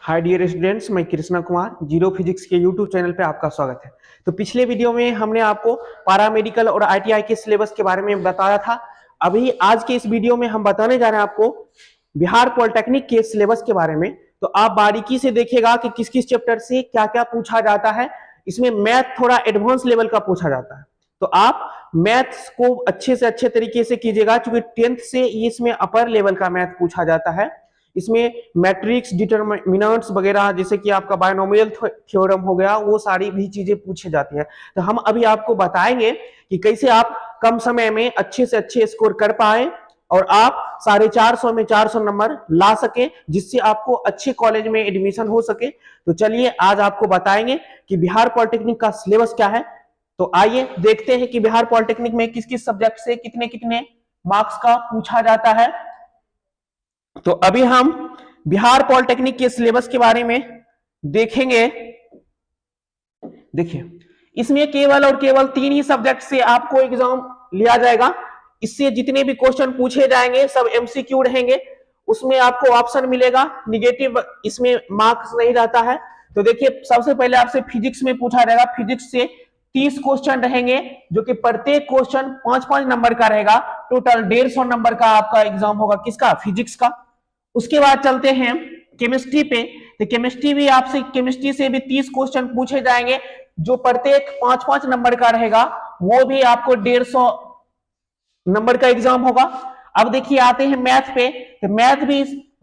Hi dear students, मैं Krishna Kumar zero physics के YouTube channel पे आपका स्वागत है। तो पिछले वीडियो में हमने आपको पैरामेडिकल और आईटीआई के सिलेबस के बारे में बताया था। अभी आज के इस वीडियो में हम बताने जा रहे हैं आपको बिहार पॉलिटेक्निक के सिलेबस के बारे में। तो आप बारीकी से देखिएगा कि किस किस चैप्टर से क्या क्या पूछा जाता है। इसमें मैथ थोड़ा एडवांस लेवल का पूछा जाता है, तो आप मैथ्स को अच्छे से अच्छे तरीके से कीजिएगा, क्योंकि 10th से इसमें अपर लेवल का मैथ पूछा जाता है। इसमें मैट्रिक्स, डिटरमिनेंट्स वगैरह, जैसे कि आपका बायनोमियल थ्योरम हो गया, वो सारी भी चीजें पूछी जाती हैं। तो हम अभी आपको बताएंगे कि कैसे आप कम समय में अच्छे से अच्छे स्कोर कर पाए और आप 450 में 400 नंबर ला सके, जिससे आपको अच्छे कॉलेज में एडमिशन हो सके। तो चलिए आज आपको बताएंगे कि बिहार पॉलिटेक्निक का सिलेबस क्या है। तो आइए देखते हैं कि बिहार पॉलिटेक्निक में किस किस सब्जेक्ट से कितने कितने मार्क्स का पूछा जाता है। तो अभी हम बिहार पॉलिटेक्निक के सिलेबस के बारे में देखेंगे। देखिए, इसमें केवल और केवल 3 ही सब्जेक्ट से आपको एग्जाम लिया जाएगा। इससे जितने भी क्वेश्चन पूछे जाएंगे सब एमसीक्यू रहेंगे। उसमें आपको ऑप्शन मिलेगा, निगेटिव इसमें मार्क्स नहीं रहता है। तो देखिए, सबसे पहले आपसे फिजिक्स में पूछा जाएगा। फिजिक्स से 30 क्वेश्चन रहेंगे, जो कि प्रत्येक क्वेश्चन 5-5 नंबर का रहेगा। टोटल 150 नंबर का आपका एग्जाम होगा, किसका? फिजिक्स का। उसके बाद चलते हैं केमिस्ट्री पे। तो केमिस्ट्री से भी 30 क्वेश्चन पूछे जाएंगे, जो प्रत्येक 5-5 नंबर का रहेगा। वो भी आपको 150 नंबर का एग्जाम होगा। अब देखिए, आते हैं मैथ पे। तो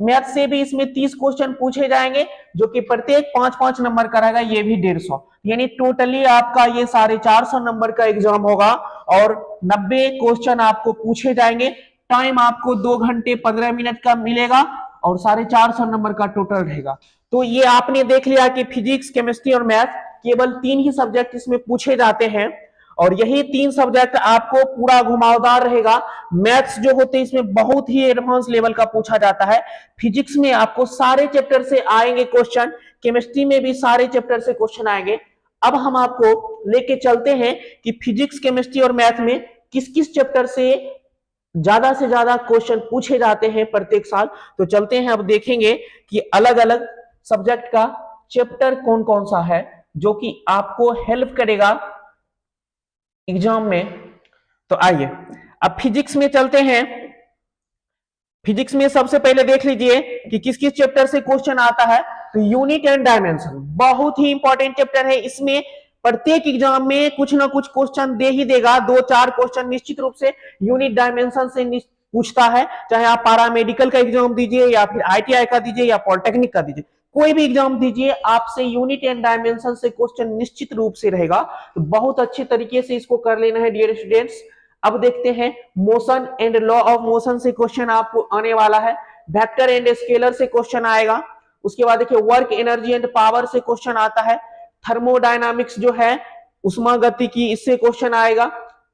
मैथ से भी इसमें 30 क्वेश्चन पूछे जाएंगे, जो कि प्रत्येक 5-5 नंबर का रहेगा, ये भी 150। यानी टोटली आपका ये 450 नंबर का एग्जाम होगा और 90 क्वेश्चन आपको पूछे जाएंगे। टाइम आपको 2 घंटे 15 मिनट का मिलेगा और 450 नंबर का टोटल रहेगा। तो ये आपने देख लिया कि फिजिक्स, केमिस्ट्री और मैथ केवल 3 ही सब्जेक्ट इसमें पूछे जाते हैं, और यही 3 सब्जेक्ट आपको पूरा घुमावदार रहेगा। मैथ्स जो होते हैं इसमें बहुत ही एडवांस लेवल का पूछा जाता है। फिजिक्स में आपको सारे चैप्टर से आएंगे क्वेश्चन, केमिस्ट्री में भी सारे चैप्टर से क्वेश्चन आएंगे। अब हम आपको लेके चलते हैं कि फिजिक्स, केमिस्ट्री और मैथ में किस किस चैप्टर से ज्यादा क्वेश्चन पूछे जाते हैं प्रत्येक साल। तो चलते हैं, अब देखेंगे कि अलग अलग सब्जेक्ट का चैप्टर कौन कौन सा है जो कि आपको हेल्प करेगा एग्जाम में। तो आइए अब फिजिक्स में चलते हैं। फिजिक्स में सबसे पहले देख लीजिए कि किस किस चैप्टर से क्वेश्चन आता है। तो यूनिट एंड डायमेंशन बहुत ही इंपॉर्टेंट चैप्टर है। इसमें प्रत्येक एग्जाम में कुछ ना कुछ क्वेश्चन दे ही देगा। 2-4 क्वेश्चन निश्चित रूप से यूनिट डायमेंशन से पूछता है, चाहे आप पैरामेडिकल का एग्जाम दीजिए या फिर आईटीआई का दीजिए या पॉलिटेक्निक का दीजिए, कोई भी एग्जाम दीजिए, आपसे यूनिट एंड डायमेंशन से क्वेश्चन निश्चित रूप से रहेगा। तो बहुत अच्छे तरीके से इसको कर लेना है डियर स्टूडेंट्स। अब देखते हैं, motion and law of motion से क्वेश्चन आपको आने वाला है। वेक्टर एंड स्केलर से क्वेश्चन आएगा। उसके बाद देखिए, वर्क, एनर्जी एंड पावर से क्वेश्चन आता है। थर्मोडायनामिक्स जो है, उष्मा गति की, इससे क्वेश्चन आएगा।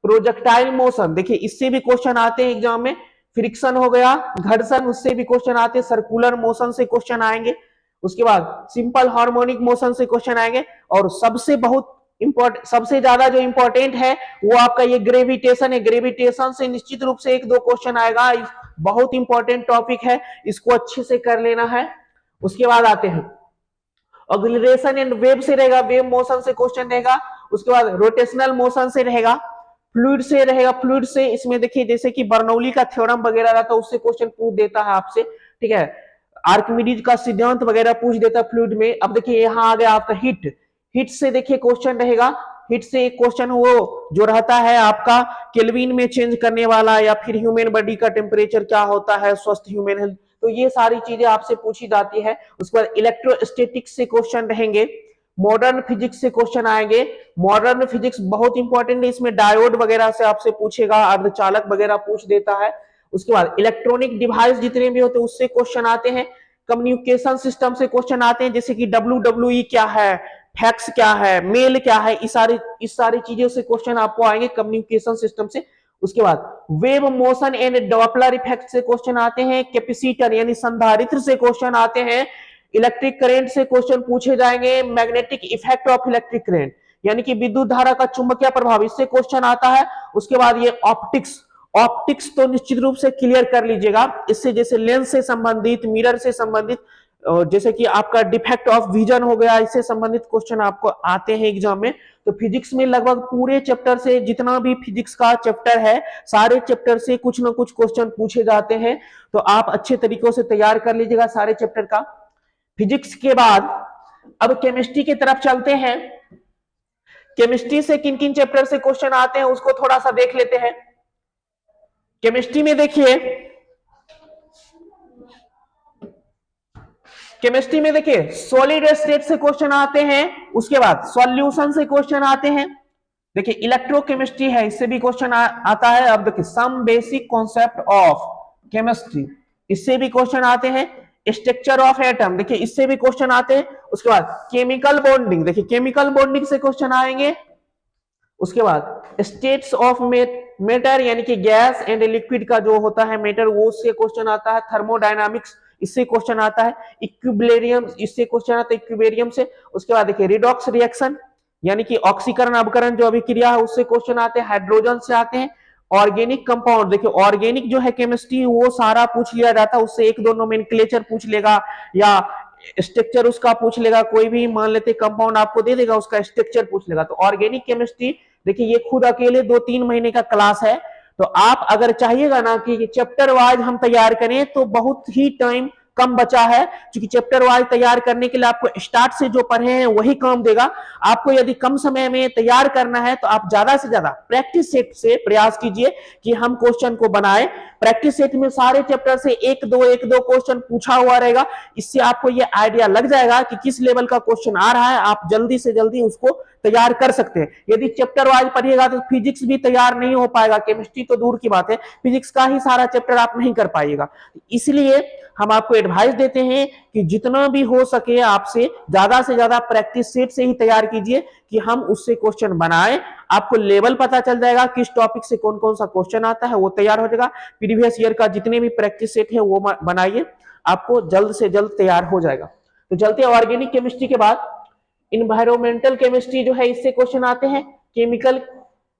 प्रोजेक्टाइल मोशन, देखिए इससे भी क्वेश्चन आते हैं एग्जाम में। फ्रिक्शन हो गया, घर्षण, उससे भी क्वेश्चन आते हैं। सर्कुलर मोशन से क्वेश्चन आएंगे। उसके बाद सिंपल हार्मोनिक मोशन से क्वेश्चन आएंगे। और सबसे ज्यादा जो इंपॉर्टेंट है वो आपका ये ग्रेविटेशन है। ग्रेविटेशन से निश्चित रूप से 1-2 क्वेश्चन आएगा। बहुत इंपॉर्टेंट टॉपिक है, इसको अच्छे से कर लेना है। उसके बाद आते हैं ऑक्सीलरेशन एंड वेव से रहेगा, वेव मोशन से क्वेश्चन रहेगा। उसके बाद रोटेशनल मोशन से रहेगा, फ्लूइड से रहेगा। फ्लूइड से इसमें देखिए, जैसे कि बर्नौली का थ्योरम वगैरह रहता है, उससे क्वेश्चन पूछ देता है आपसे, ठीक है। आर्किमिडीज का सिद्धांत वगैरह पूछ देता है फ्लूइड में। अब देखिए, यहाँ आ गया आपका हीट से देखिए क्वेश्चन रहेगा। हीट से एक क्वेश्चन वो जो रहता है आपका केल्विन में चेंज करने वाला, या फिर ह्यूमन बॉडी का टेम्परेचर क्या होता है, स्वस्थ ह्यूमन हेल्थ, तो ये सारी चीजें आपसे पूछी जाती है। उसके बाद इलेक्ट्रोस्टैटिक्स से क्वेश्चन रहेंगे। मॉडर्न फिजिक्स से क्वेश्चन आएंगे। मॉडर्न फिजिक्स बहुत इंपॉर्टेंट है, इसमें डायोड वगैरह से आपसे पूछेगा, अर्धचालक वगैरह पूछ देता है। उसके बाद इलेक्ट्रॉनिक डिवाइस जितने भी होते हैं उससे क्वेश्चन आते हैं। कम्युनिकेशन सिस्टम से क्वेश्चन आते हैं, जैसे कि WWE क्या है, फैक्स क्या है, मेल क्या है, इस सारी चीजों से क्वेश्चन आपको आएंगे कम्युनिकेशन सिस्टम से। उसके बाद wave motion and Doppler effect से क्वेश्चन आते हैं। कैपेसिटर यानी संधारित्र से क्वेश्चन आते हैं। इलेक्ट्रिक करंट से क्वेश्चन पूछे जाएंगे। Magnetic effect of electric current यानी कि विद्युत धारा का चुंबकीय प्रभाव, इससे क्वेश्चन आता है। उसके बाद ये ऑप्टिक्स तो निश्चित रूप से क्लियर कर लीजिएगा। इससे जैसे लेंस से संबंधित, मिरर से संबंधित और जैसे कि आपका डिफेक्ट ऑफ विजन हो गया, इससे संबंधित क्वेश्चन आपको आते हैं एग्जाम में। तो फिजिक्स में लगभग पूरे चैप्टर से, जितना भी फिजिक्स का चैप्टर है, सारे चैप्टर से कुछ ना कुछ क्वेश्चन पूछे जाते हैं। तो आप अच्छे तरीकों से तैयार कर लीजिएगा सारे चैप्टर का। फिजिक्स के बाद अब केमिस्ट्री की तरफ चलते हैं। केमिस्ट्री से किन किन चैप्टर से क्वेश्चन आते हैं उसको थोड़ा सा देख लेते हैं। केमिस्ट्री में देखिए, केमिस्ट्री में देखिए सॉलिड स्टेट से क्वेश्चन आते हैं, उसके बाद सॉल्यूशन से क्वेश्चन आते हैं। देखिए इलेक्ट्रोकेमिस्ट्री है, इससे भी क्वेश्चन आता है। अब देखिए some basic concept of chemistry, इससे भी क्वेश्चन आते हैं। स्ट्रक्चर ऑफ एटम, देखिए इससे भी क्वेश्चन आते हैं। उसके बाद केमिकल बॉन्डिंग, देखिए केमिकल बॉन्डिंग से क्वेश्चन आएंगे। उसके बाद स्टेट्स ऑफ मैटर, यानी कि गैस एंड लिक्विड का जो होता है मैटर, वो उससे क्वेश्चन आता है। थर्मोडायनामिक्स, इससे क्वेश्चन आता है। इक्विलिब्रियम, इससे क्वेश्चन आता है इक्विलिब्रियम से। उसके बाद देखिए रिडॉक्स रिएक्शन, यानी कि ऑक्सीकरण अवकरण जो अभिक्रिया है, उससे क्वेश्चन आते हैं। हाइड्रोजन से आते हैं। ऑर्गेनिक कंपाउंड, देखिए ऑर्गेनिक जो है केमिस्ट्री, वो सारा पूछ लिया जाता है, उससे एक दो नोमेनक्लेचर पूछ लेगा या स्ट्रक्चर उसका पूछ लेगा। कोई भी मान लेते कंपाउंड आपको दे देगा, उसका स्ट्रक्चर पूछ लेगा। तो ऑर्गेनिक केमिस्ट्री देखिए ये खुद अकेले 2-3 महीने का क्लास है। तो आप अगर चाहिएगा ना कि चैप्टर वाइज हम तैयार करें, तो बहुत ही टाइम कम बचा है, क्योंकि चैप्टर वाइज तैयार करने के लिए आपको स्टार्ट से जो पढ़े हैं वही काम देगा। आपको यदि कम समय में तैयार करना है तो आप ज्यादा से ज्यादा प्रैक्टिस सेट से प्रयास कीजिए कि हम क्वेश्चन को बनाए। प्रैक्टिस सेट में सारे चैप्टर से एक दो क्वेश्चन पूछा हुआ रहेगा। इससे आपको ये आइडिया लग जाएगा कि किस लेवल का क्वेश्चन आ रहा है, आप जल्दी से जल्दी उसको तैयार कर सकते हैं। यदि चैप्टर वाइज पढ़िएगा तो फिजिक्स भी तैयार नहीं हो पाएगा, केमिस्ट्री तो दूर की बात है, फिजिक्स का ही सारा चैप्टर आप नहीं कर पाइएगा। इसलिए हम आपको एडवाइस देते हैं कि जितना भी हो सके आपसे ज्यादा से ज्यादा प्रैक्टिस सेट से ही तैयार कीजिए कि हम उससे क्वेश्चन बनाएं। आपको लेवल पता चल जाएगा, किस टॉपिक से कौन कौन सा क्वेश्चन आता है, वो तैयार हो जाएगा। प्रीवियस ईयर का जितने भी प्रैक्टिस सेट है वो बनाइए, आपको जल्द से जल्द तैयार हो जाएगा। तो चलते हैं ऑर्गेनिक केमिस्ट्री के बाद इन्वायरमेंटल केमिस्ट्री जो है, इससे क्वेश्चन आते हैं। केमिकल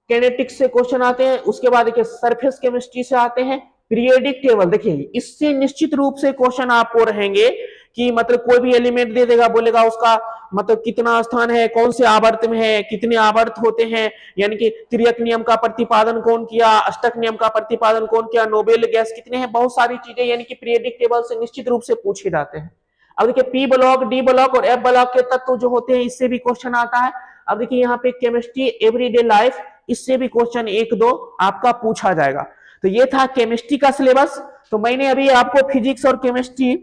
कैनेटिक्स से क्वेश्चन आते हैं। उसके बाद देखिए सरफेस केमिस्ट्री से आते हैं। पीरियोडिक टेबल, देखिए इससे निश्चित रूप से क्वेश्चन आपको रहेंगे कि मतलब कोई भी एलिमेंट दे देगा, बोलेगा उसका मतलब कितना स्थान है, कौन से आवर्त में है, कितने आवर्त होते हैं, यानी कि तिर्यक नियम का प्रतिपादन कौन किया, अष्टक नियम का प्रतिपादन कौन किया, नोबेल गैस कितने हैं, बहुत सारी चीजें यानी कि पीरियोडिक टेबल से निश्चित रूप से पूछे जाते हैं। अब देखिए पी ब्लॉक, डी ब्लॉक और एफ ब्लॉक के तत्व जो होते हैं, इससे भी क्वेश्चन आता है। अब देखिए यहाँ पे केमिस्ट्री एवरीडे लाइफ, इससे भी क्वेश्चन 1-2 आपका पूछा जाएगा। तो ये था केमिस्ट्री का सिलेबस। तो मैंने अभी आपको फिजिक्स और केमिस्ट्री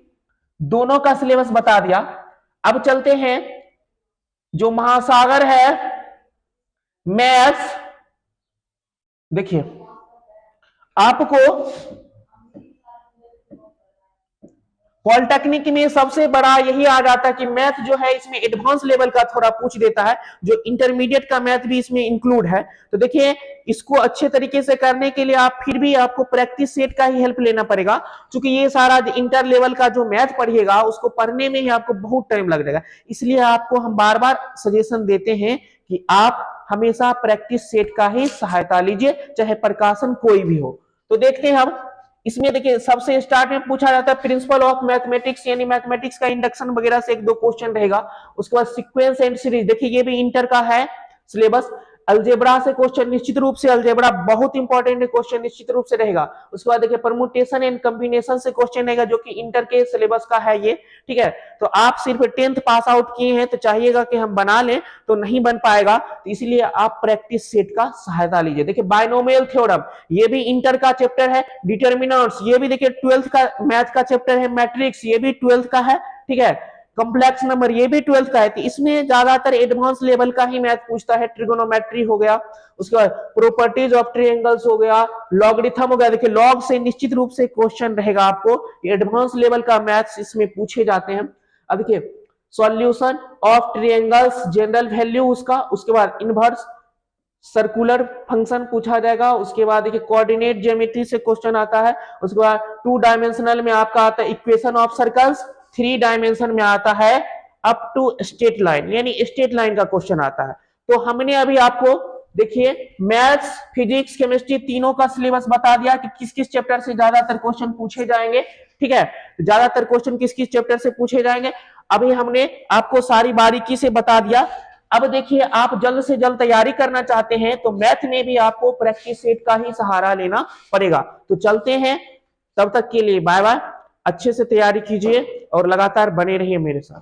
दोनों का सिलेबस बता दिया। अब चलते हैं जो महासागर है मैथ्स। देखिए आपको पॉलिटेक्निक में सबसे बड़ा यही आ जाता है कि मैथ जो है इसमें एडवांस लेवल का थोड़ा पूछ देता है, जो इंटरमीडिएट का मैथ भी इसमें इंक्लूड है। तो देखिए इसको अच्छे तरीके से करने के लिए आप फिर भी आपको प्रैक्टिस सेट का ही हेल्प लेना पड़ेगा, क्योंकि ये सारा इंटर लेवल का जो मैथ पढ़िएगा उसको पढ़ने में ही आपको बहुत टाइम लग जाएगा। इसलिए आपको हम बार बार सजेशन देते हैं कि आप हमेशा प्रैक्टिस सेट का ही सहायता लीजिए, चाहे प्रकाशन कोई भी हो। तो देखते हैं हम इसमें, देखिए सबसे स्टार्ट में पूछा जाता है प्रिंसिपल ऑफ मैथमेटिक्स, यानी मैथमेटिक्स का इंडक्शन वगैरह से 1-2 क्वेश्चन रहेगा। उसके बाद सीक्वेंस एंड सीरीज, देखिए ये भी इंटर का है सिलेबस। अलजेब्रा से क्वेश्चन निश्चित रूप से, अलजेब्रा बहुत इंपॉर्टेंट क्वेश्चन निश्चित रूप से रहेगा। उसके बाद देखिए परमुटेशन एंड कॉम्बिनेशन से क्वेश्चन रहेगा, जो कि इंटर के सिलेबस का है ये, ठीक है। तो आप सिर्फ 10th पास आउट किए हैं तो चाहिएगा कि हम बना लें, तो नहीं बन पाएगा। तो इसलिए आप प्रैक्टिस सेट का सहायता लीजिए। देखिए बायनोमियल थ्योरम, ये भी इंटर का चैप्टर है। डिटर्मिनेंट्स, ये भी देखिए 12th का मैथ का चैप्टर है। मैट्रिक्स, ये भी 12th का है, ठीक है। कॉम्प्लेक्स नंबर, ये भी 12th का है। तो इसमें ज्यादातर एडवांस लेवल का ही मैथ पूछता है। ट्रिगोनोमेट्री हो गया, उसके बाद प्रॉपर्टीज ऑफ ट्रायंगल्स हो गया, लॉगरिथम हो गया। देखिए लॉग से निश्चित रूप से क्वेश्चन रहेगा आपको, एडवांस लेवल का मैथ्स इसमें पूछे जाते हैं। अब देखिए solution of triangles, general value उसका, उसके बाद इनवर्स सर्कुलर फंक्शन पूछा जाएगा। उसके बाद देखिए कोऑर्डिनेट ज्योमेट्री से क्वेश्चन आता है। उसके बाद 2 डायमेंशनल में आपका आता है इक्वेशन ऑफ सर्कल्स, 3 डायमेंशन में आता है अप टू स्ट्रेट लाइन, यानी स्ट्रेट लाइन का क्वेश्चन आता है। तो हमने अभी आपको देखिए मैथ्स, फिजिक्स, केमिस्ट्री तीनों का सिलेबस बता दिया कि किस किस चैप्टर से ज्यादातर क्वेश्चन पूछे जाएंगे, ठीक है, ज्यादातर क्वेश्चन किस किस चैप्टर से पूछे जाएंगे अभी हमने आपको सारी बारीकी से बता दिया। अब देखिए, आप जल्द से जल्द तैयारी करना चाहते हैं तो मैथ में भी आपको प्रैक्टिस सेट का ही सहारा लेना पड़ेगा। तो चलते हैं, तब तक के लिए बाय बाय, अच्छे से तैयारी कीजिए और लगातार बने रहिए मेरे साथ।